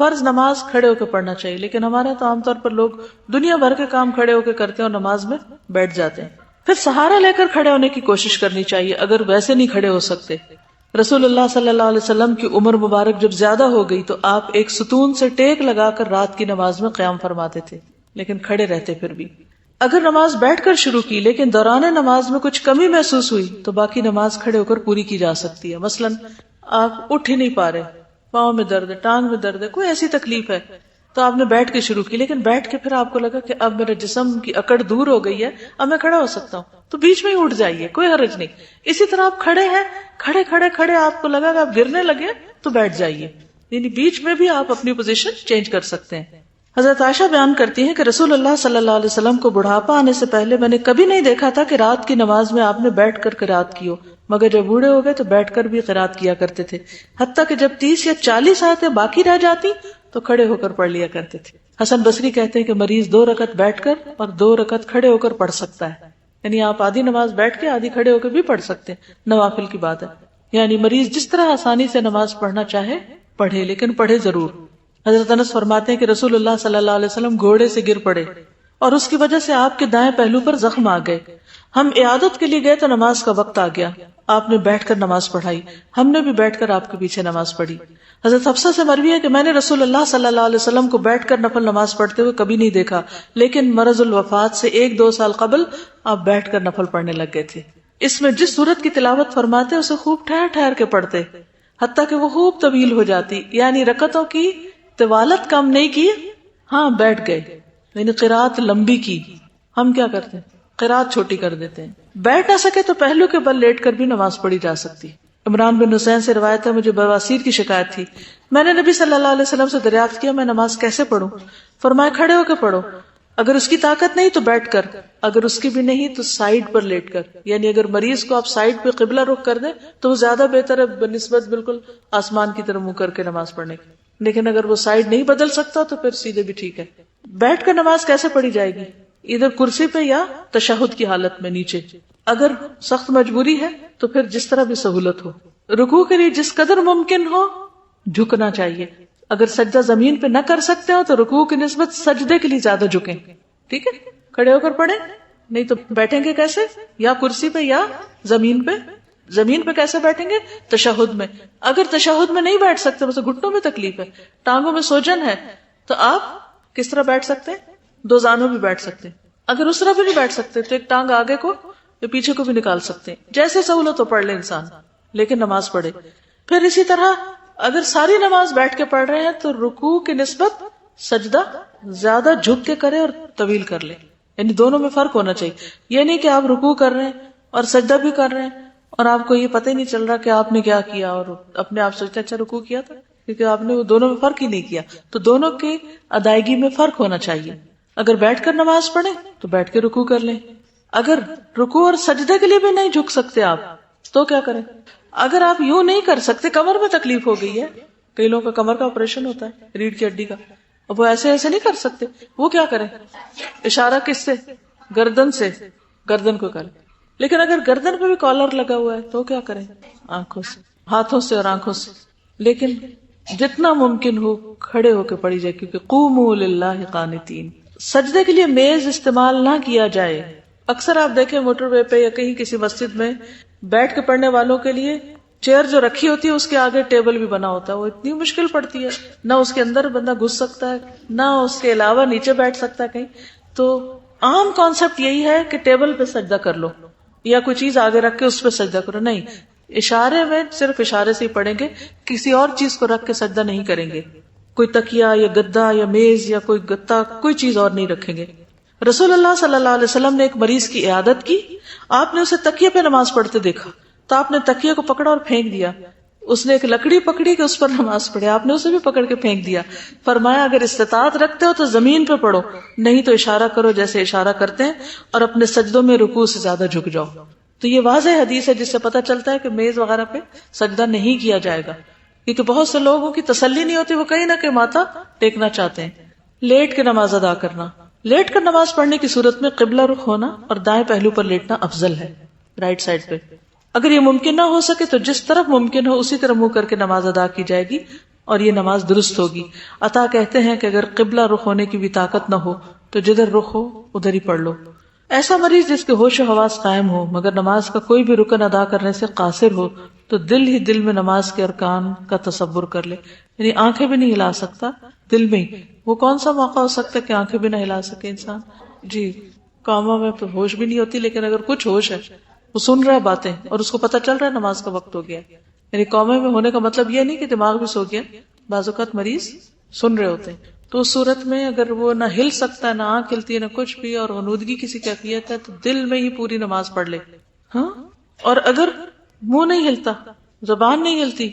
فرض نماز کھڑے ہو کے پڑھنا چاہیے، لیکن ہمارے تو عام طور پر لوگ دنیا بھر کے کام کھڑے ہو کے کرتے ہیں اور نماز میں بیٹھ جاتے ہیں۔ پھر سہارا لے کر کھڑے ہونے کی کوشش کرنی چاہیے اگر ویسے نہیں کھڑے ہو سکتے۔ رسول اللہ صلی اللہ علیہ وسلم کی عمر مبارک جب زیادہ ہو گئی تو آپ ایک ستون سے ٹیک لگا کر رات کی نماز میں قیام فرماتے تھے، لیکن کھڑے رہتے پھر بھی۔ اگر نماز بیٹھ کر شروع کی لیکن دوران نماز میں کچھ کمی محسوس ہوئی تو باقی نماز کھڑے ہو کر پوری کی جا سکتی ہے۔ مثلا آپ اٹھ ہی نہیں پا رہے، پاؤں میں درد ہے، ٹانگ میں درد ہے، کوئی ایسی تکلیف ہے تو آپ نے بیٹھ کے شروع کی، لیکن بیٹھ کے پھر آپ کو لگا کہ اب میرے جسم کی اکڑ دور ہو گئی ہے، اب میں کھڑا ہو سکتا ہوں، تو بیچ میں ہی اٹھ جائیے، کوئی حرج نہیں۔ اسی طرح آپ کھڑے ہیں، کھڑے کھڑے کھڑے آپ کو لگا کہ آپ گرنے لگے تو بیٹھ جائیے، یعنی بیچ میں بھی آپ اپنی پوزیشن چینج کر سکتے ہیں۔ حضرت عائشہ بیان کرتی ہیں کہ رسول اللہ صلی اللہ علیہ وسلم کو بڑھاپا آنے سے پہلے میں نے کبھی نہیں دیکھا تھا کہ رات کی نماز میں آپ نے بیٹھ کر قرات کی ہو، مگر جب بوڑھے ہو گئے تو بیٹھ کر بھی قرات کیا کرتے تھے، حتیٰ کہ جب 30 یا 40 آیتیں باقی رہ جاتی تو کھڑے ہو کر پڑھ لیا کرتے تھے۔ حسن بصری کہتے ہیں کہ مریض 2 رکعت بیٹھ کر اور 2 رکعت کھڑے ہو کر پڑھ سکتا ہے، یعنی آپ آدھی نماز بیٹھ کے آدھی کھڑے ہو کے بھی پڑھ سکتے ہیں، نوافل کی بات ہے، یعنی مریض جس طرح آسانی سے نماز پڑھنا چاہے پڑھے، لیکن پڑھے ضرور۔ حضرت انس فرماتے ہیں کہ رسول اللہ صلی اللہ علیہ وسلم گھوڑے سے گر پڑے اور اس کی وجہ سے آپ کے دائیں پہلو پر زخم آ گئے، ہم عیادت کے لیے گئے تو نماز کا وقت آ گیا، آپ نے بیٹھ کر نماز پڑھائی، ہم نے بھی بیٹھ کر آپ کے پیچھے نماز پڑھی۔ حضرت حفصہ سے مروی ہے کہ میں نے رسول اللہ صلی اللہ علیہ وسلم کو بیٹھ کر نفل نماز پڑھتے ہوئے کبھی نہیں دیکھا، لیکن مرض الوفات سے 1-2 سال قبل آپ بیٹھ کر نفل پڑھنے لگ گئے تھے۔ اس میں جس سورت کی تلاوت فرماتے اسے خوب ٹھہر ٹھہر کے پڑھتے، حتیٰ کہ وہ خوب طویل ہو جاتی، یعنی رکعتوں کی طوالت کم نہیں کی، ہاں بیٹھ گئے، یعنی قرات لمبی کی۔ ہم کیا کرتے ہیں؟ قرات چھوٹی کر دیتے ہیں۔ بیٹھ نہ سکے تو پہلو کے بل لیٹ کر بھی نماز پڑھی جا سکتی۔ عمران بن حسین سے روایت ہے مجھے بواسیر کی شکایت تھی، میں نے نبی صلی اللہ علیہ وسلم سے دریافت کیا میں نماز کیسے پڑھوں؟ فرمایا کھڑے ہو کے پڑھو، اگر اس کی طاقت نہیں تو بیٹھ کر، اگر اس کی بھی نہیں تو سائیڈ پر لیٹ کر، یعنی اگر مریض کو آپ سائیڈ پہ قبلہ رخ کر دیں تو وہ زیادہ بہتر ہے بنسبت بالکل آسمان کی طرف منہ کر کے نماز پڑھنے کی، لیکن اگر وہ سائیڈ نہیں بدل سکتا تو پھر سیدھے بھی ٹھیک ہے۔ بیٹھ کر نماز کیسے پڑھی جائے گی؟ ادھر کرسی پہ یا تشہد کی حالت میں نیچے، اگر سخت مجبوری ہے تو پھر جس طرح بھی سہولت ہو۔ رکوع کے لیے جس قدر ممکن ہو جھکنا چاہیے، اگر سجدہ زمین پہ نہ کر سکتے ہو تو رکوع کی نسبت سجدے کے لیے زیادہ جھکیں، ٹھیک ہے؟ کھڑے ہو کر پڑھیں، نہیں تو بیٹھیں گے کیسے؟ یا کرسی پہ یا زمین پہ۔ زمین پہ کیسے بیٹھیں گے؟ تشہد میں۔ اگر تشہد میں نہیں بیٹھ سکتے، مثلا گھٹنوں میں تکلیف ہے، ٹانگوں میں سوجن ہے، تو آپ کس طرح بیٹھ سکتے ہیں؟ 2 زانوں بھی بیٹھ سکتے ہیں۔ اگر اس طرح بھی نہیں بیٹھ سکتے تو ایک ٹانگ آگے کو یا پیچھے کو بھی نکال سکتے ہیں، جیسے سہولت ہو پڑھ لے انسان، لیکن نماز پڑھے۔ پھر اسی طرح اگر ساری نماز بیٹھ کے پڑھ رہے ہیں تو رکوع کی نسبت سجدہ زیادہ جھک کے کرے اور طویل کر لے، یعنی دونوں میں فرق ہونا چاہیے۔ یہ نہیں کہ آپ رکوع کر رہے ہیں اور سجدہ بھی کر رہے ہیں اور آپ کو یہ پتہ ہی نہیں چل رہا کہ آپ نے کیا کیا، اور اپنے آپ سوچتے اچھا رکوع کیا تھا، کیونکہ آپ نے وہ دونوں میں فرق ہی نہیں کیا۔ تو دونوں کی ادائیگی میں فرق ہونا چاہیے۔ اگر بیٹھ کر نماز پڑھیں تو بیٹھ کے رکوع کر لیں، اگر رکوع اور سجدے کے لیے بھی نہیں جھک سکتے آپ تو کیا کریں؟ اگر آپ یوں نہیں کر سکتے، کمر میں تکلیف ہو گئی ہے، کئی لوگوں کا کمر کا آپریشن ہوتا ہے ریڑھ کی ہڈی کا، وہ ایسے ایسے نہیں کر سکتے، وہ کیا کریں؟ اشارہ کس سے؟ گردن سے، گردن کو کریں۔ لیکن اگر گردن پہ بھی کالر لگا ہوا ہے تو کیا کریں؟ آنکھوں سے، ہاتھوں سے اور آنکھوں سے، لیکن جتنا ممکن ہو کھڑے ہو کے پڑھی جائے، کیونکہ قوموا للہ قانتین۔ سجدے کے لیے میز استعمال نہ کیا جائے۔ اکثر آپ دیکھیں موٹر وے پہ یا کہیں کسی مسجد میں بیٹھ کے پڑھنے والوں کے لیے چیئر جو رکھی ہوتی ہے اس کے آگے ٹیبل بھی بنا ہوتا ہے، وہ اتنی مشکل پڑتی ہے، نہ اس کے اندر بندہ گھس سکتا ہے، نہ اس کے علاوہ نیچے بیٹھ سکتا ہے کہیں۔ تو عام کانسیپٹ یہی ہے کہ ٹیبل پہ سجدہ کر لو یا کوئی چیز آگے رکھ کے اس پہ سجدہ کرو، نہیں، اشارے میں صرف اشارے سے ہی پڑھیں گے، کسی اور چیز کو رکھ کے سجدہ نہیں کریں گے، کوئی تکیہ یا گدا یا میز یا کوئی گتا کوئی چیز اور نہیں رکھیں گے۔ رسول اللہ صلی اللہ علیہ وسلم نے ایک مریض کی عیادت کی، آپ نے اسے تکیے پہ نماز پڑھتے دیکھا تو آپ نے تکیے کو پکڑا اور پھینک دیا، اس نے ایک لکڑی پکڑی کہ اس پر نماز پڑھے، آپ نے اسے بھی پکڑ کے پھینک دیا، فرمایا اگر استطاعت رکھتے ہو تو زمین پہ پڑھو، نہیں تو اشارہ کرو جیسے اشارہ کرتے ہیں، اور اپنے سجدوں میں رکوع سے زیادہ جھک جاؤ۔ تو یہ واضح حدیث ہے جس سے پتہ چلتا ہے کہ میز وغیرہ پہ سجدہ نہیں کیا جائے گا، کیونکہ بہت سے لوگوں کی تسلی نہیں ہوتی، وہ کہیں نہ کہیں ماتھا ٹیکنا چاہتے ہیں۔ لیٹ کے نماز ادا کرنا، لیٹ کر نماز پڑھنے کی صورت میں قبلہ رخ ہونا اور دائیں پہلو پر لیٹنا افضل ہے، رائٹ سائڈ پہ۔ اگر یہ ممکن نہ ہو سکے تو جس طرف ممکن ہو اسی طرح منہ کر کے نماز ادا کی جائے گی، اور یہ نماز درست ہوگی. عطا کہتے ہیں کہ اگر قبلہ رخ ہونے کی بھی طاقت نہ ہو تو جدھر رخ ہو ادھر ہی پڑھ لو. ایسا مریض جس کے ہوش و حواس قائم ہو مگر نماز کا کوئی بھی رکن ادا کرنے سے قاصر ہو تو دل ہی دل میں نماز کے ارکان کا تصور کر لے. یعنی آنکھیں بھی نہیں ہلا سکتا، دل میں ہی. وہ کون سا موقع ہو سکتا ہے کہ آنکھیں بھی نہ ہلا سکے انسان؟ جی کاموں میں تو ہوش بھی نہیں ہوتی، لیکن اگر کچھ ہوش ہے، وہ سن رہا ہے باتیں اور اس کو پتہ چل رہا ہے نماز کا وقت ہو گیا. یعنی قومے میں ہونے کا مطلب یہ نہیں کہ دماغ بھی سو گیا. بعض اوقات مریض سن رہے ہوتے ہیں، تو اس صورت میں اگر وہ نہ ہل سکتا ہے، نہ آنکھ ہلتی ہے، نہ کچھ بھی، اور غنودگی کسی کیفیت ہے، تو دل میں ہی پوری نماز پڑھ لے. ہاں، اور اگر منہ نہیں ہلتا، زبان نہیں ہلتی،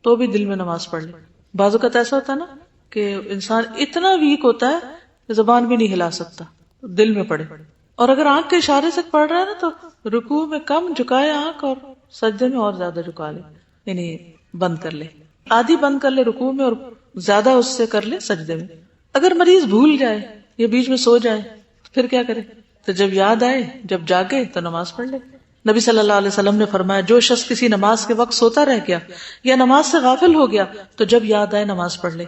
تو بھی دل میں نماز پڑھ لے. بعض اوقات ایسا ہوتا ہے نا کہ انسان اتنا ویک ہوتا ہے کہ زبان بھی نہیں ہلا سکتا، دل میں پڑھے. اور اگر آنکھ کے اشارے سے پڑھ رہا ہے نا تو رکوع میں کم جھکائے آنکھ اور سجدے میں اور زیادہ جھکا لے، یعنی بند کر لے، آدھی بند کر لے رکوع میں اور زیادہ اس سے کر لے سجدے میں. اگر مریض بھول جائے یا بیچ میں سو جائے تو پھر کیا کرے؟ تو جب یاد آئے، جب جاگے تو نماز پڑھ لے. نبی صلی اللہ علیہ وسلم نے فرمایا جو شخص کسی نماز کے وقت سوتا رہ گیا یا نماز سے غافل ہو گیا تو جب یاد آئے نماز پڑھ لے.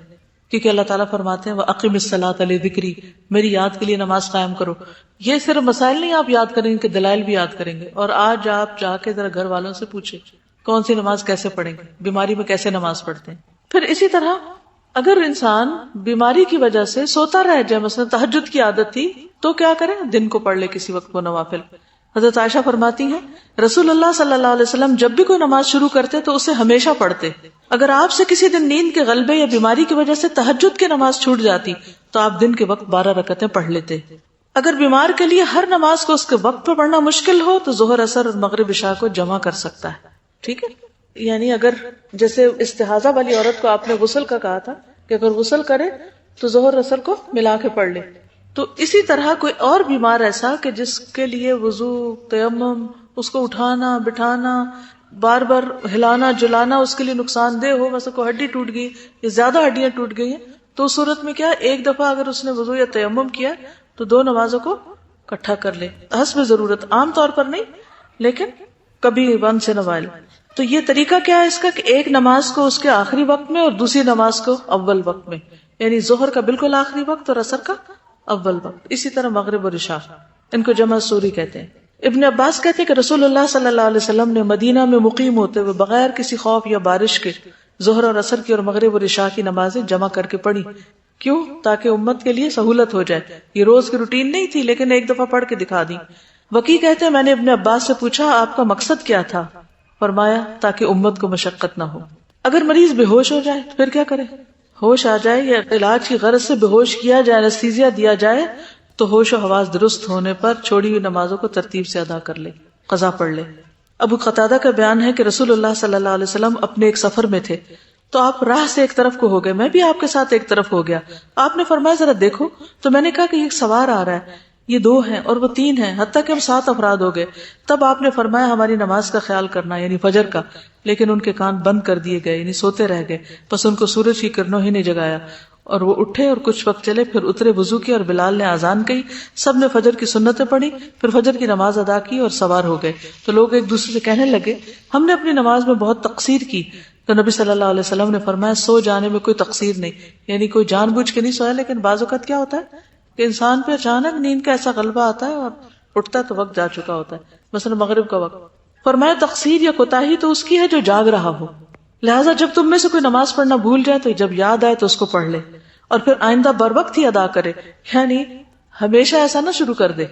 کیونکہ اللہ تعالیٰ فرماتے ہیں وَأَقِمِ الصَّلَاةَ لِذِكْرِي، میری یاد کے لیے نماز قائم کرو. یہ صرف مسائل نہیں آپ یاد کریں گے، دلائل بھی یاد کریں گے. اور آج آپ جا کے ذرا گھر والوں سے پوچھیں کون سی نماز کیسے پڑھیں گے، بیماری میں کیسے نماز پڑھتے ہیں. پھر اسی طرح اگر انسان بیماری کی وجہ سے سوتا رہ جائے، مثلا تہجد کی عادت تھی، تو کیا کرے؟ دن کو پڑھ لے کسی وقت وہ نوافل. حضرت عائشہ فرماتی ہیں رسول اللہ صلی اللہ علیہ وسلم جب بھی کوئی نماز شروع کرتے تو اسے ہمیشہ پڑھتے. اگر آپ سے کسی دن نیند کے غلبے یا بیماری کی وجہ سے تہجد کی نماز چھوٹ جاتی تو آپ دن کے وقت 12 رکعتیں پڑھ لیتے. اگر بیمار کے لیے ہر نماز کو اس کے وقت پہ پڑھنا مشکل ہو تو ظہر، عصر اور مغرب، عشاء کو جمع کر سکتا ہے. ٹھیک ہے، یعنی اگر جیسے استحاضہ والی عورت کو آپ نے غسل کا کہا تھا کہ اگر غسل کرے تو ظہر عصر کو ملا کے پڑھ لے، تو اسی طرح کوئی اور بیمار ایسا کہ جس کے لیے وضو، تیمم، اس کو اٹھانا بٹھانا، بار بار ہلانا جلانا اس کے لیے نقصان دہ ہو، مثلا کوئی ہڈی ٹوٹ گئی یا زیادہ ہڈیاں ٹوٹ گئی ہیں، تو اس صورت میں کیا، ایک دفعہ اگر اس نے وضو یا تیمم کیا تو 2 نمازوں کو اکٹھا کر لے حسب ضرورت، عام طور پر نہیں لیکن کبھی ون سے نوائل. تو یہ طریقہ کیا ہے اس کا کہ ایک نماز کو اس کے آخری وقت میں اور دوسری نماز کو اول وقت میں، یعنی ظہر کا بالکل آخری وقت اور عصر کا اول وقت. اسی طرح مغرب اور عشاء، ان کو جمع سوری کہتے ہیں. ابن عباس کہتے ہیں کہ رسول اللہ صلی اللہ علیہ وسلم نے مدینہ میں مقیم ہوتے ہوئے بغیر کسی خوف یا بارش کے ظہر اور عصر کی اور مغرب اور عشاء کی نمازیں جمع کر کے پڑھی. کیوں؟ تاکہ امت کے لیے سہولت ہو جائے. یہ روز کی روٹین نہیں تھی لیکن ایک دفعہ پڑھ کے دکھا دی. وکی کہتے ہیں میں نے ابن عباس سے پوچھا آپ کا مقصد کیا تھا؟ فرمایا تاکہ امت کو مشقت نہ ہو. اگر مریض بے ہوش ہو جائے تو پھر کیا کرے؟ ہوش آ جائے یا علاج کی غرض سے بے ہوش کیا جائے، انستھیزیا دیا جائے تو ہوش و حواس درست ہونے پر چھوڑی ہوئی نمازوں کو ترتیب سے ادا کر لے، قضا پڑھ لے. ابو قتادہ کا بیان ہے کہ رسول اللہ صلی اللہ علیہ وسلم اپنے ایک سفر میں تھے تو آپ راہ سے ایک طرف کو ہو گئے، میں بھی آپ کے ساتھ ایک طرف ہو گیا. آپ نے فرمایا ذرا دیکھو، تو میں نے کہا کہ یہ سوار آ رہا ہے، یہ 2 ہیں اور وہ 3 ہیں، حتیٰ کہ ہم 7 افراد ہو گئے. تب آپ نے فرمایا ہماری نماز کا خیال کرنا، یعنی فجر کا. لیکن ان کے کان بند کر دیے گئے، یعنی سوتے رہ گئے. پس ان کو سورج کی کرنوں ہی نے جگایا اور وہ اٹھے اور کچھ وقت چلے، پھر اترے، وضو کی اور بلال نے اذان کہی. سب نے فجر کی سنتیں پڑھی، پھر فجر کی نماز ادا کی اور سوار ہو گئے. تو لوگ ایک دوسرے سے کہنے لگے ہم نے اپنی نماز میں بہت تقصیر کی. تو نبی صلی اللہ علیہ وسلم نے فرمایا سو جانے میں کوئی تقصیر نہیں، یعنی کوئی جان بوجھ کے نہیں سویا. لیکن بعض اوقات کیا ہوتا ہے کہ انسان پہ اچانک نیند کا ایسا غلبہ آتا ہے اور اٹھتا ہے تو وقت جا چکا ہوتا ہے، مثلا مغرب کا وقت. فرمایا تقصیر یا کوتاہی تو اس کی ہے جو جاگ رہا ہو، لہٰذا جب تم میں سے کوئی نماز پڑھنا بھول جائے تو جب یاد آئے تو اس کو پڑھ لے اور پھر آئندہ بر وقت ہی ادا کرے، یعنی ہمیشہ ایسا نہ شروع کر دے.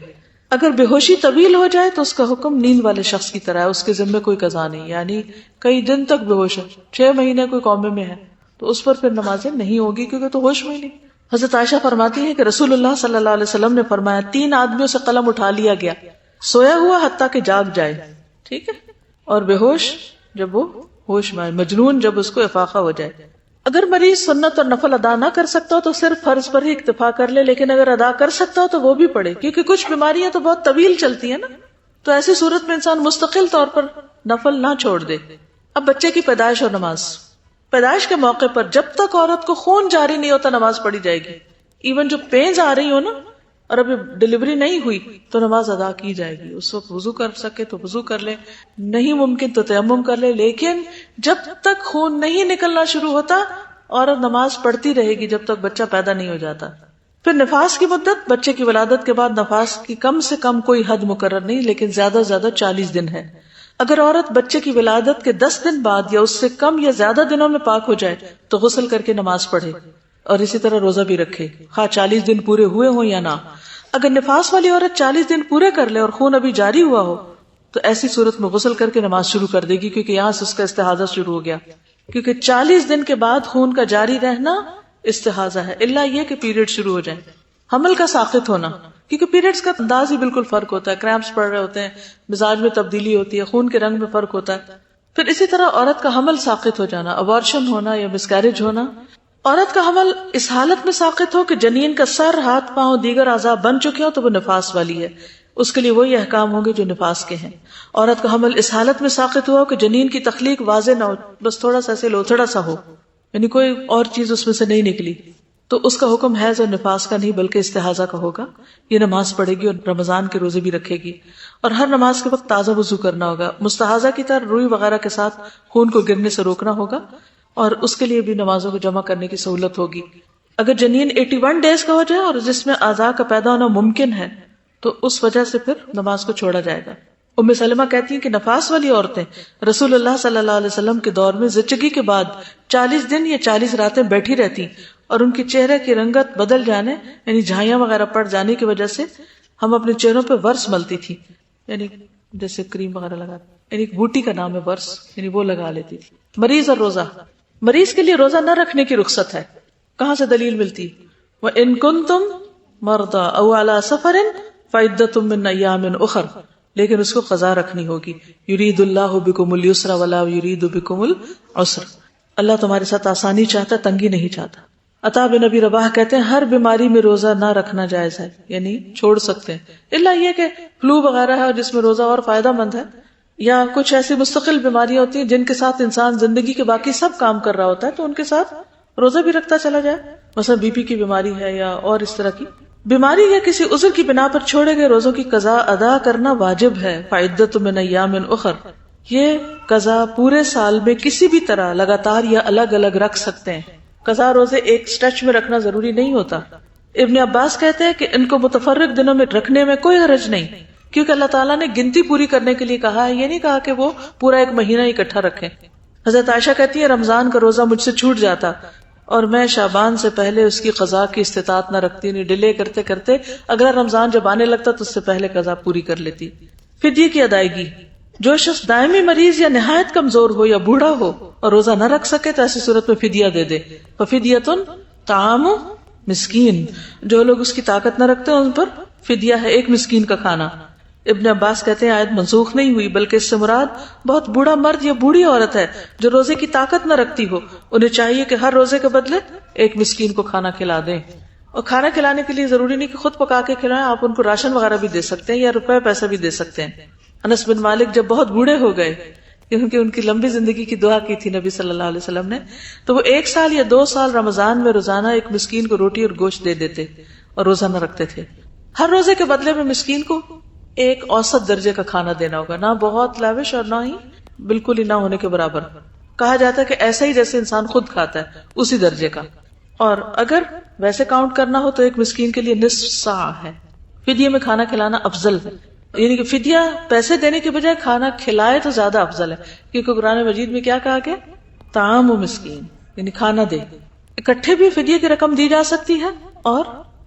اگر بے ہوشی طویل ہو جائے تو اس کا حکم نیند والے شخص کی طرح ہے، اس کے ذمہ کوئی قضا نہیں. یعنی کئی دن تک بے ہوش ہے، 6 مہینے کوئی قومے میں ہے تو اس پر پھر نمازیں نہیں ہوگی کیونکہ تو ہوش میں ہی نہیں. حضرت عائشہ فرماتی ہے کہ رسول اللہ صلی اللہ علیہ وسلم نے فرمایا 3 آدمیوں سے قلم اٹھا لیا گیا، سویا ہوا حتیٰ کہ جاگ جائے، ٹھیک ہے، اور بے ہوش جب وہ ہوش میں آئے، مجنون جب اس کو افاقہ ہو جائے. اگر مریض سنت اور نفل ادا نہ کر سکتا ہو تو صرف فرض پر ہی اکتفا کر لے، لیکن اگر ادا کر سکتا ہو تو وہ بھی پڑھے، کیونکہ کچھ بیماریاں تو بہت طویل چلتی ہیں نا، تو ایسی صورت میں انسان مستقل طور پر نفل نہ چھوڑ دے. اب بچے کی پیدائش اور نماز. پیدائش کے موقع پر جب تک عورت کو خون جاری نہیں ہوتا نماز پڑھی جائے گی. ایون جو پینز آ رہی ہو نا اور ابھی ڈلیوری نہیں ہوئی تو نماز ادا کی جائے گی. اس وقت وضو کر سکے تو وضو کر لے، نہیں ممکن تو تیمم کر لے، لیکن جب تک خون نہیں نکلنا شروع ہوتا عورت نماز پڑھتی رہے گی جب تک بچہ پیدا نہیں ہو جاتا. پھر نفاس کی مدت بچے کی ولادت کے بعد نفاس کی کم سے کم کوئی حد مقرر نہیں، لیکن زیادہ سے زیادہ 40 دن ہے. اگر عورت بچے کی ولادت کے 10 دن بعد یا اس سے کم یا زیادہ دنوں میں پاک ہو جائے تو غسل کر کے نماز پڑھے، اور اسی طرح روزہ بھی رکھے، خواہ 40 دن پورے ہوئے ہوں یا نہ. اگر نفاس والی عورت 40 دن پورے کر لے اور خون ابھی جاری ہوا ہو تو ایسی صورت میں غسل کر کے نماز شروع کر دے گی، کیونکہ یہاں سے اس کا استحاضہ شروع ہو گیا. کیونکہ 40 دن کے بعد خون کا جاری رہنا استحاضہ ہے، الا یہ کہ پیریڈ شروع ہو جائیں. حمل کا ساقط ہونا، کیونکہ پیریڈز کا انداز ہی بالکل فرق ہوتا ہے، کریمپس پڑ رہے ہوتے ہیں، مزاج میں تبدیلی ہوتی ہے، خون کے رنگ میں فرق ہوتا ہے. پھر اسی طرح عورت کا حمل ساقط ہو جانا، ابارشن ہونا یا مسکیریج ہونا. عورت کا حمل اس حالت میں ساقط ہو کہ جنین کا سر، ہاتھ، پاؤں، دیگر اعضاء بن چکے ہوں تو وہ نفاس والی ہے، اس کے لیے وہی احکام ہوں گے جو نفاس کے ہیں. عورت کا حمل اس حالت میں ساقط ہوا کہ جنین کی تخلیق واضح نہ ہو، بس تھوڑا سا ایسے لوتھڑا سا ہو، یعنی کوئی اور چیز اس میں سے نہیں نکلی، تو اس کا حکم حیض اور نفاس کا نہیں بلکہ استحاضہ کا ہوگا. یہ نماز پڑھے گی اور رمضان کے روزے بھی رکھے گی، اور ہر نماز کے وقت تازہ وضو کرنا ہوگا. مستحاضہ کی طرح روئی وغیرہ کے ساتھ خون کو گرنے سے روکنا ہوگا، اور اس کے لیے بھی نمازوں کو جمع کرنے کی سہولت ہوگی. اگر جنین 81 ڈیز کا ہو جائے اور جس میں اعضاء کا پیدا ہونا ممکن ہے تو اس وجہ سے پھر نماز کو چھوڑا جائے گا. ام سلمہ کہتی ہیں کہ نفاس والی عورتیں رسول اللہ صلی اللہ علیہ وسلم کے دور میں زچگی کے بعد 40 دن یا 40 راتیں بیٹھی رہتی، اور ان کے چہرے کی رنگت بدل جانے یعنی جھائیاں وغیرہ پڑ جانے کی وجہ سے ہم اپنے چہروں پہ ورس ملتی تھی، یعنی جیسے کریم وغیرہ لگاتی، یعنی ایک بوٹی کا نام ہے ورس، یعنی وہ لگا لیتی تھی. مریض اور روزہ، مریض کے لیے روزہ نہ رکھنے کی رخصت ہے. کہاں سے دلیل ملتی؟ وَإِن كُنتُم مَرْضَىٰ أَوْ عَلَىٰ سَفَرٍ فَعِدَّةٌ مِّنْ أَيَّامٍ أُخَرَ، لیکن اس کو قضا رکھنی ہوگی. یرید اللہ بکم اليسر ولا یرید بکم العسر، اللہ تمہارے ساتھ آسانی چاہتا، تنگی نہیں چاہتا. عطا بن ابی رباح کہتے ہیں ہر بیماری میں روزہ نہ رکھنا جائز ہے، یعنی چھوڑ سکتے ہیں، الا یہ کہ فلو وغیرہ ہے جس میں روزہ اور فائدہ مند ہے، یا کچھ ایسی مستقل بیماریاں ہوتی ہیں جن کے ساتھ انسان زندگی کے باقی سب کام کر رہا ہوتا ہے تو ان کے ساتھ روزہ بھی رکھتا چلا جائے، مثلا بی پی کی بیماری ہے یا اور اس طرح کی بیماری یا کسی عذر کی بنا پر چھوڑے گئے روزوں کی قضا ادا کرنا واجب ہے. فعدۃ من ایام اخر، یہ قضا پورے سال میں کسی بھی طرح لگاتار یا الگ الگ رکھ سکتے ہیں. قضا روزے ایک سٹریچ میں رکھنا ضروری نہیں ہوتا. ابن عباس کہتے ہیں کہ ان کو متفرق دنوں میں رکھنے میں کوئی حرج نہیں، کیونکہ اللہ تعالیٰ نے گنتی پوری کرنے کے لیے کہا ہے، یہ نہیں کہا کہ وہ پورا ایک مہینہ اکٹھا رکھیں. حضرت عائشہ کہتی ہے رمضان کا روزہ مجھ سے چھوٹ جاتا اور میں شعبان سے پہلے اس کی قضا کی استطاعت نہ رکھتی، نہیں ڈیلے کرتے کرتے اگلا رمضان جب آنے لگتا تو اس سے پہلے قضا پوری کر لیتی. فدیے کی ادائیگی، جو شخص دائمی مریض یا نہایت کمزور ہو یا بوڑھا ہو اور روزہ نہ رکھ سکے تو ایسی صورت میں فدیہ دے دے. ففدیۃ طعام مسکین، جو لوگ اس کی طاقت نہ رکھتے ان پر فدیہ ہے ایک مسکین کا کھانا. ابن عباس کہتے ہیں آیت منسوخ نہیں ہوئی بلکہ اس سے مراد بہت بوڑھا مرد یا بوڑھی عورت ہے جو روزے کی طاقت نہ رکھتی ہو، انہیں چاہیے کہ ہر روزے کے بدلے ایک مسکین کو کھانا کھلا دیں. اور کھانا کھلانے کے لیے ضروری نہیں کہ خود پکا کے کھلائیں، آپ ان کو راشن وغیرہ بھی دے سکتے ہیں یا روپے پیسہ بھی دے سکتے ہیں. انس بن مالک جب بہت بوڑھے ہو گئے، کیونکہ ان کی لمبی زندگی کی دعا کی تھی نبی صلی اللہ علیہ وسلم نے، تو وہ 1 سال یا 2 سال رمضان میں روزانہ ایک مسکین کو روٹی اور گوشت دے دیتے اور روزہ نہ رکھتے تھے. ہر روزے کے بدلے میں مسکین کو ایک اوسط درجے کا کھانا دینا ہوگا، نہ بہت لاوش اور نہ ہی بالکل ہی نہ ہونے کے برابر. کہا جاتا ہے کہ ایسا ہی جیسے انسان خود کھاتا ہے اسی درجے کا. اور اگر ویسے کاؤنٹ کرنا ہو تو ایک مسکین کے لیے نصف صاع ہے. فدیے میں کھانا کھلانا افضل ہے، یعنی کہ فدیہ پیسے دینے کے بجائے کھانا کھلائے تو زیادہ افضل ہے، کیونکہ قرآن مجید میں کیا کہا گیا؟ طعام و مسکین، یعنی کھانا دے. اکٹھے بھی فدیے کی رقم دی جا سکتی ہے اور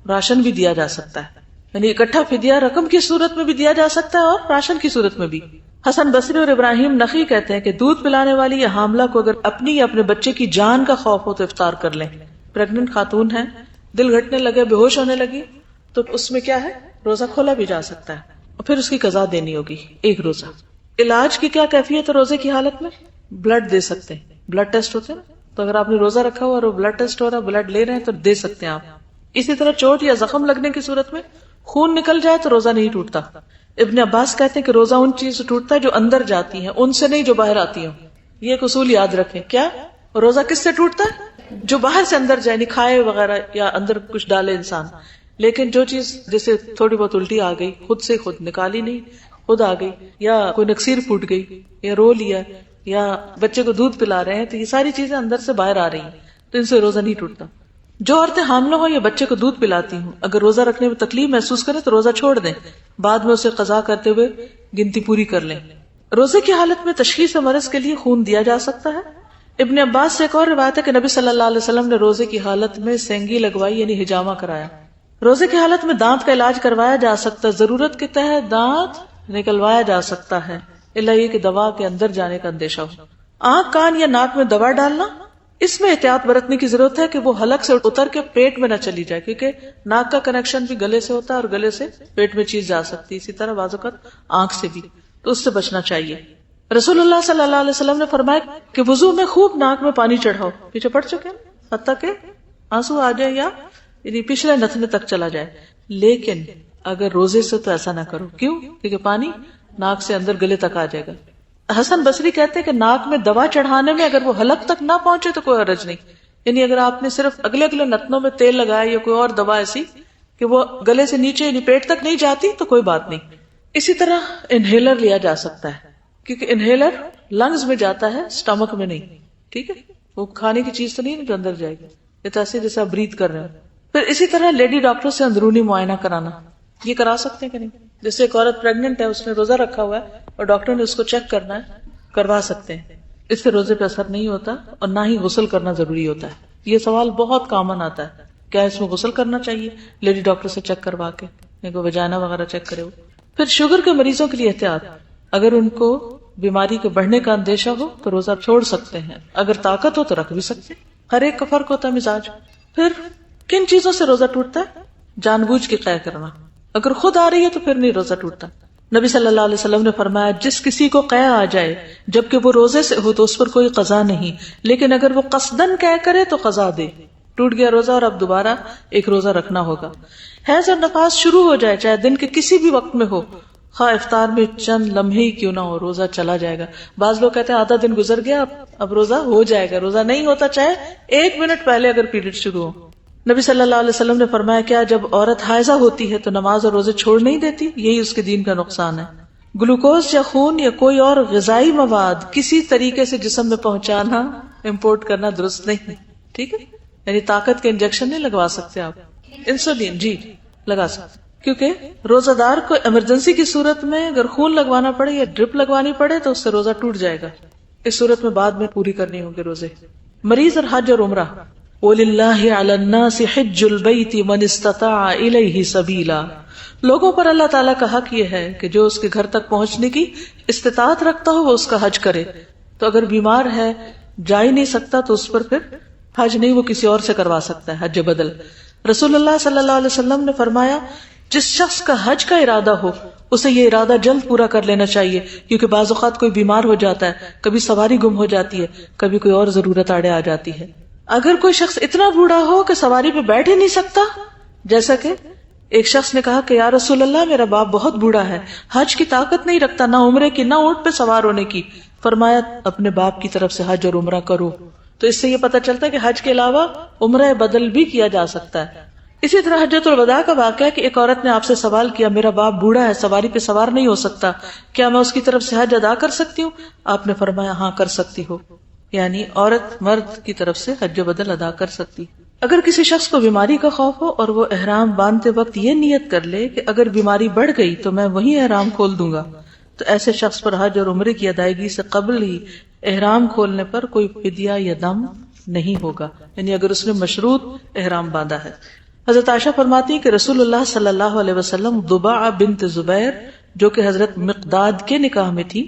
راشن بھی دیا جا سکتا ہے، یعنی اکٹھا فدیہ رقم کی صورت میں بھی دیا جا سکتا ہے اور راشن کی صورت میں بھی. حسن بصری اور ابراہیم نخعی کہتے ہیں کہ دودھ پلانے والی یا حاملہ کو اگر اپنی یا اپنے بچے کی جان کا خوف ہو تو افطار کر لیں. پریگننٹ خاتون ہے، دل گھٹنے لگے، بے ہوش ہونے لگی، تو اس میں کیا ہے، روزہ کھولا بھی جا سکتا ہے اور پھر اس کی قضا دینی ہوگی ایک روزہ. علاج کی کیا کیفیت ہے روزے کی حالت میں؟ بلڈ دے سکتے ہیں، بلڈ ٹیسٹ ہوتے ہیں نا، تو اگر آپ نے روزہ رکھا ہوا اور وہ بلڈ ٹیسٹ ہو رہا ہے، بلڈ لے رہے ہیں تو دے سکتے ہیں آپ. اسی طرح چوٹ یا زخم لگنے کی صورت میں خون نکل جائے تو روزہ نہیں ٹوٹتا. ابن عباس کہتے ہیں کہ روزہ ان چیز سے ٹوٹتا ہے جو اندر جاتی ہیں، ان سے نہیں جو باہر آتی ہوں. یہ ایک اصول یاد رکھیں. کیا روزہ کس سے ٹوٹتا ہے؟ جو باہر سے اندر جائے، کھائے وغیرہ یا اندر کچھ ڈالے انسان. لیکن جو چیز جیسے تھوڑی بہت الٹی آ گئی، خود سے خود نکالی نہیں، خود آ گئی، یا کوئی نکسیر پھوٹ گئی، یا رو لیا، یا بچے کو دودھ پلا رہے ہیں، تو یہ ساری چیزیں اندر سے باہر آ رہی ہیں تو ان سے روزہ نہیں ٹوٹتا. جو عورتیں حاملہ ہوں یا بچے کو دودھ پلاتی ہوں اگر روزہ رکھنے میں تکلیف محسوس کریں تو روزہ چھوڑ دیں، بعد میں اسے قضا کرتے ہوئے گنتی پوری کر لیں. روزے کی حالت میں تشخیص مرض کے لیے خون دیا جا سکتا ہے. ابن عباس سے ایک اور روایت ہے کہ نبی صلی اللہ علیہ وسلم نے روزے کی حالت میں سینگی لگوائی یعنی حجامہ کرایا. روزے کی حالت میں دانت کا علاج کروایا جا سکتا ہے، ضرورت کے تحت دانت نکلوایا جا سکتا ہے، الا یہ کہ دوا کے اندر جانے کا اندیشہ ہو. آنکھ، کان یا ناک میں دوا ڈالنا، اس میں احتیاط برتنے کی ضرورت ہے کہ وہ حلق سے اتر کے پیٹ میں نہ چلی جائے، کیونکہ ناک کا کنیکشن بھی گلے سے ہوتا ہے اور گلے سے پیٹ میں چیز جا سکتی ہے. اسی طرح بعض اوقات آنکھ سے بھی، تو اس سے بچنا چاہیے. رسول اللہ صلی اللہ علیہ وسلم نے فرمایا کہ وضو میں خوب ناک میں پانی چڑھاؤ، پیچھے پڑ چکے ہیں، حتیٰ کہ آنسو آ جائے یا یعنی پچھلے نتنے تک چلا جائے. لیکن اگر روزے سے تو ایسا نہ کرو. کیوں؟ کیونکہ پانی ناک سے اندر گلے تک آ جائے گا. حسن بصری کہتے ہیں کہ ناک میں دوا چڑھانے میں اگر وہ حلق تک نہ پہنچے تو کوئی حرج نہیں، یعنی اگر آپ نے صرف اگلے نتنوں میں تیل لگایا یا کوئی اور دوا ایسی کہ وہ گلے سے نیچے یعنی پیٹ تک نہیں جاتی تو کوئی بات نہیں. اسی طرح انہیلر لیا جا سکتا ہے، کیونکہ انہیلر لنگز میں جاتا ہے، سٹمک میں نہیں. ٹھیک ہے، وہ کھانے کی چیز تو نہیں جو اندر جائے گی، یہ تو جیسے آپ بریتھ کر رہے ہیں. پھر اسی طرح لیڈی ڈاکٹر سے اندرونی معائنہ کرانا، یہ کرا سکتے ہیں کہ نہیں. جیسے ایک عورت پریگننٹ ہے، اس نے روزہ رکھا ہوا ہے اور ڈاکٹر نے اس کو چیک کرنا ہے، کروا سکتے ہیں. اس سے روزے پہ اثر نہیں ہوتا اور نہ ہی غسل کرنا ضروری ہوتا ہے. یہ سوال بہت کامن آتا ہے، کیا اس میں غسل کرنا چاہیے؟ لیڈی ڈاکٹر سے چیک کروا کے وجائنا وغیرہ چیک کرے. پھر شوگر کے مریضوں کے لیے احتیاط، اگر ان کو بیماری کے بڑھنے کا اندیشہ ہو تو روزہ چھوڑ سکتے ہیں، اگر طاقت ہو تو رکھ بھی سکتے ہیں. ہر ایک کا فرق ہوتا ہے مزاج. پھر کن چیزوں سے روزہ ٹوٹتا ہے؟ جان بوجھ کے قے کرنا، اگر خود آ رہی ہے تو پھر نہیں روزہ ٹوٹتا. نبی صلی اللہ علیہ وسلم نے فرمایا جس کسی کو قے آ جائے جبکہ وہ روزے سے ہو تو اس پر کوئی قضا نہیں، لیکن اگر وہ قصدن قے کرے تو قضا دے. ٹوٹ گیا روزہ اور اب دوبارہ ایک روزہ رکھنا ہوگا. حیض اور نفاس شروع ہو جائے چاہے دن کے کسی بھی وقت میں ہو، خواہ افطار میں چند لمحے ہی کیوں نہ ہو، روزہ چلا جائے گا. بعض لوگ کہتے ہیں آدھا دن گزر گیا اب روزہ ہو جائے گا. روزہ نہیں ہوتا چاہے 1 منٹ پہلے اگر پیریڈ شروع ہو. نبی صلی اللہ علیہ وسلم نے فرمایا کیا جب عورت حائضہ ہوتی ہے تو نماز اور روزے چھوڑ نہیں دیتی؟ یہی اس کے دین کا نقصان ہے. گلوکوز یا خون یا کوئی اور غذائی مواد کسی طریقے سے جسم میں پہنچانا، امپورٹ کرنا درست نہیں. ٹھیک ہے، یعنی طاقت کے انجیکشن نہیں لگوا سکتے آپ. انسولین جی لگا سکتے، کیونکہ روزہ دار کو ایمرجنسی کی صورت میں اگر خون لگوانا پڑے یا ڈرپ لگوانی پڑے تو اس سے روزہ ٹوٹ جائے گا. اس صورت میں بعد میں پوری کرنی ہوں گے روزے. مریض اور حج اور عمرہ، وَلِلَّهِ عَلَى النَّاسِ حِجُّ الْبَيْتِ مَنِ اسْتَطَاعَ إِلَيْهِ سَبِيلًا. لوگوں پر اللہ تعالیٰ کا حق یہ ہے کہ جو اس کے گھر تک پہنچنے کی استطاعت رکھتا ہو وہ اس کا حج کرے. تو اگر بیمار ہے جا ہی نہیں سکتا تو اس پر پھر حج نہیں، وہ کسی اور سے کروا سکتا ہے، حج بدل. رسول اللہ صلی اللہ علیہ وسلم نے فرمایا جس شخص کا حج کا ارادہ ہو اسے یہ ارادہ جلد پورا کر لینا چاہیے، کیونکہ بعض اوقات کوئی بیمار ہو جاتا ہے، کبھی سواری گم ہو جاتی ہے، کبھی کوئی اور ضرورت آڑے آ جاتی ہے. اگر کوئی شخص اتنا بوڑھا ہو کہ سواری پہ بیٹھ ہی نہیں سکتا، جیسا کہ ایک شخص نے کہا کہ یا رسول اللہ میرا باپ بہت بوڑھا ہے، حج کی طاقت نہیں رکھتا، نہ عمرے کی نہ اونٹ پہ سوار ہونے کی. فرمایا اپنے باپ کی طرف سے حج اور عمرہ کرو. تو اس سے یہ پتہ چلتا ہے کہ حج کے علاوہ عمرہ بدل بھی کیا جا سکتا ہے. اسی طرح حجۃ الوداع کا واقعہ کہ ایک عورت نے آپ سے سوال کیا میرا باپ بوڑھا ہے، سواری پہ سوار نہیں ہو سکتا، کیا میں اس کی طرف سے حج ادا کر سکتی ہوں؟ آپ نے فرمایا ہاں کر سکتی ہو، یعنی عورت مرد کی طرف سے حج بدل ادا کر سکتی. اگر کسی شخص کو بیماری کا خوف ہو اور وہ احرام باندھتے وقت یہ نیت کر لے کہ اگر بیماری بڑھ گئی تو میں وہیں احرام کھول دوں گا، تو ایسے شخص پر حج اور عمرے کی ادائیگی سے قبل ہی احرام کھولنے پر کوئی فدیہ یا دم نہیں ہوگا، یعنی اگر اس نے مشروط احرام باندھا ہے. حضرت عائشہ فرماتی کہ رسول اللہ صلی اللہ علیہ وسلم ضباع بنت زبیر جو کہ حضرت مقداد کے نکاح میں تھی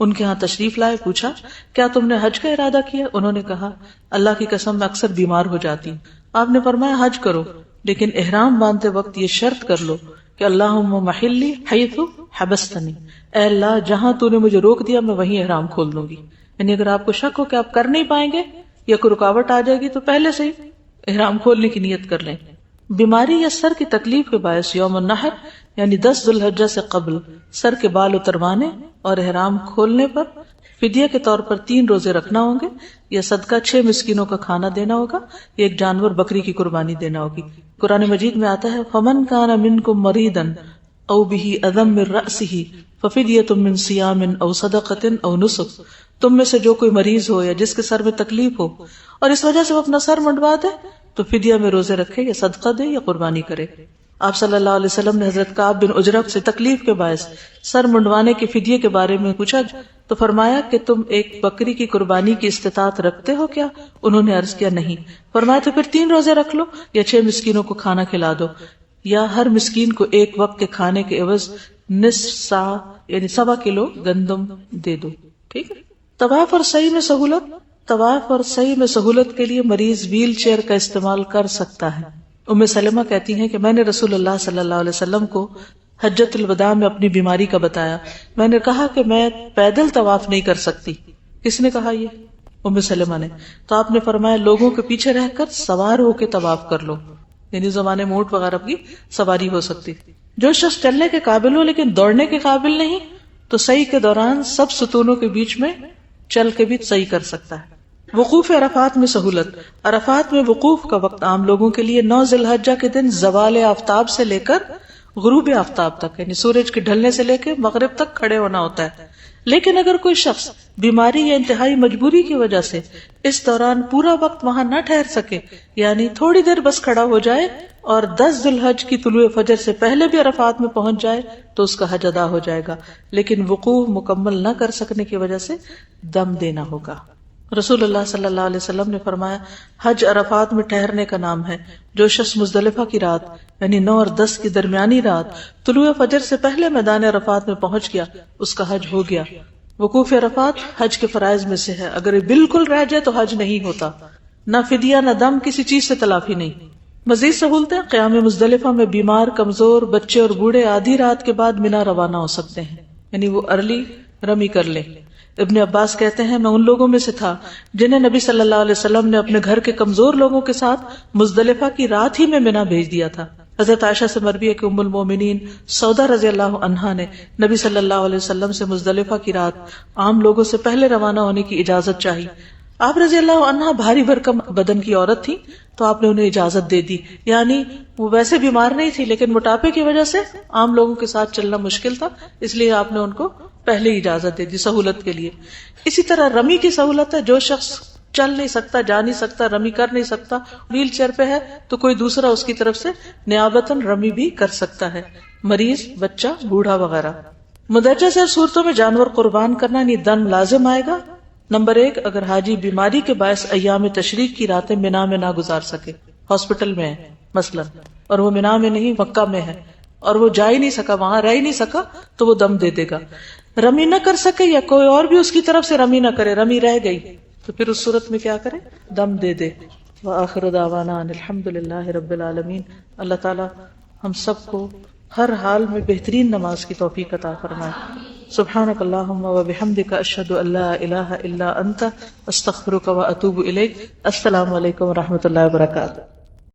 ان کے ہاں تشریف لائے. پوچھا کیا تم نے حج کا ارادہ کیا؟ انہوں نے کہا اللہ کی قسم میں اکثر بیمار ہو جاتی ہوں. آپ نے فرمایا حج کرو لیکن احرام باندھتے وقت یہ شرط کر لو کہ اللہم محلی حیث حبستنی، اے اللہ جہاں تو نے مجھے روک دیا میں وہیں احرام کھول دوں گی. یعنی اگر آپ کو شک ہو کہ آپ کر نہیں پائیں گے یا کوئی رکاوٹ آ جائے گی تو پہلے سے ہی احرام کھولنے کی نیت کر لیں. بیماری یا سر کی تکلیف کے باعث یوم النحر یعنی 10 ذی الحجہ سے قبل سر کے بال اتروانے اور احرام کھولنے پر فدیہ کے طور پر 3 روزے رکھنا ہوں گے یا صدقہ 6 مسکینوں کا کھانا دینا ہوگا یا ایک جانور بکری کی قربانی دینا ہوگی. قرآن مجید میں آتا ہے فمن کان منکم مریضا او بہ اذی من رأسہ ففدیۃ من صیام او صدقۃ او نسک، تم میں سے جو کوئی مریض ہو یا جس کے سر میں تکلیف ہو اور اس وجہ سے وہ اپنا سر منڈوا دے تو فدیہ میں روزے رکھے یا صدقہ دے یا قربانی کرے۔ آپ صلی اللہ علیہ وسلم نے حضرت کعب بن عجرہ سے تکلیف کے باعث سر منڈوانے کے فدیے کے بارے میں پوچھا تو فرمایا کہ تم ایک بکری کی قربانی کی استطاعت رکھتے ہو کیا؟ انہوں نے عرض کیا نہیں۔ فرمایا تو پھر 3 روزے رکھ لو یا 6 مسکینوں کو کھانا کھلا دو، یا ہر مسکین کو ایک وقت کے کھانے کے عوض نصف سا یعنی 1.25 کلو گندم دے دو۔ ٹھیک ہے۔ طواف اور سعی میں سہولت، طواف اور سعی میں سہولت کے لیے مریض ویل چیئر کا استعمال کر سکتا ہے۔ ام سلمہ کہتی ہیں کہ میں نے رسول اللہ صلی اللہ علیہ وسلم کو حجۃ الوداع میں اپنی بیماری کا بتایا، میں نے کہا کہ میں پیدل طواف نہیں کر سکتی۔ کس نے کہا؟ یہ ام سلمہ نے۔ تو آپ نے فرمایا لوگوں کے پیچھے رہ کر سوار ہو کے طواف کر لو، یعنی زمانے میں اونٹ وغیرہ کی سواری ہو سکتی۔ جو شخص چلنے کے قابل ہو لیکن دوڑنے کے قابل نہیں تو سعی کے دوران سب ستونوں کے بیچ میں چل کے بھی سعی کر سکتا ہے۔ وقوف عرفات میں سہولت، عرفات میں وقوف کا وقت عام لوگوں کے لیے 9 ذی الحجہ کے دن زوال آفتاب سے لے کر غروب آفتاب تک، یعنی سورج کے ڈھلنے سے لے کے مغرب تک کھڑے ہونا ہوتا ہے۔ لیکن اگر کوئی شخص بیماری یا انتہائی مجبوری کی وجہ سے اس دوران پورا وقت وہاں نہ ٹھہر سکے، یعنی تھوڑی دیر بس کھڑا ہو جائے اور 10 ذی الحجہ کی طلوع فجر سے پہلے بھی عرفات میں پہنچ جائے تو اس کا حج ادا ہو جائے گا، لیکن وقوف مکمل نہ کر سکنے کی وجہ سے دم دینا ہوگا۔ رسول اللہ صلی اللہ علیہ وسلم نے فرمایا حج عرفات میں ٹھہرنے کا نام ہے۔ جو شخص مزدلفہ کی رات یعنی 9 اور 10 کی درمیانی رات طلوع فجر سے پہلے میدان عرفات میں پہنچ گیا اس کا حج ہو گیا۔ وقوف عرفات حج کے فرائض میں سے ہے، اگر یہ بالکل رہ جائے تو حج نہیں ہوتا، نہ فدیہ نہ دم، کسی چیز سے تلافی نہیں۔ مزید سہولتیں، قیام مزدلفہ میں بیمار، کمزور، بچے اور بوڑھے آدھی رات کے بعد مینا روانہ ہو سکتے ہیں، یعنی وہ ارلی رمی کر لیں۔ ابن عباس کہتے ہیں میں ان لوگوں میں سے تھا جنہیں نبی صلی اللہ علیہ وسلم نے اپنے گھر کے کمزور لوگوں کے ساتھ مزدلفہ کی رات ہی میں مینا بھیج دیا تھا۔ حضرت عائشہ سے مروی ہے کہ ام المومنین سودا رضی اللہ عنہا نے نبی صلی اللہ علیہ وسلم سے مزدلفہ کی رات عام لوگوں سے پہلے روانہ ہونے کی اجازت چاہی۔ آپ رضی اللہ عنہا بھاری بھرکم بدن کی عورت تھی تو آپ نے انہیں اجازت دے دی، یعنی وہ ویسے بیمار نہیں تھی لیکن موٹاپے کی وجہ سے عام لوگوں کے ساتھ چلنا مشکل تھا، اس لیے آپ نے ان کو پہلے ہی اجازت دے دی سہولت کے لیے۔ اسی طرح رمی کی سہولت ہے، جو شخص چل نہیں سکتا، جا نہیں سکتا، رمی کر نہیں سکتا، ویل چیئر پہ ہے تو کوئی دوسرا اس کی طرف سے نیابتاً رمی بھی کر سکتا ہے، مریض، بچہ، بوڑھا وغیرہ۔ مندرجہ ذیل صورتوں میں جانور قربان کرنا یعنی دم لازم آئے گا۔ نمبر 1، اگر حاجی بیماری کے باعث ایام تشریق کی راتیں مینا میں نہ گزار سکے، ہاسپٹل میں ہے مثلا اور وہ مینا میں نہیں مکہ میں ہے اور وہ جا ہی نہیں سکا، وہاں رہ ہی نہیں سکا تو وہ دم دے دے گا۔ رمی نہ کر سکے یا کوئی اور بھی اس کی طرف سے رمی نہ کرے، رمی رہ گئی تو پھر اس صورت میں کیا کرے؟ دم دے دے۔ وآخر دعوانا ان الحمدللہ رب العالمین۔ اللہ تعالی ہم سب کو ہر حال میں بہترین نماز کی توفیق عطا فرمائے۔ سبحانک اللہم وبحمدک، اشہد ان لا الہ الا انت، استغفرک واتوب الیک۔ السلام علیکم ورحمۃ اللہ وبرکاتہ۔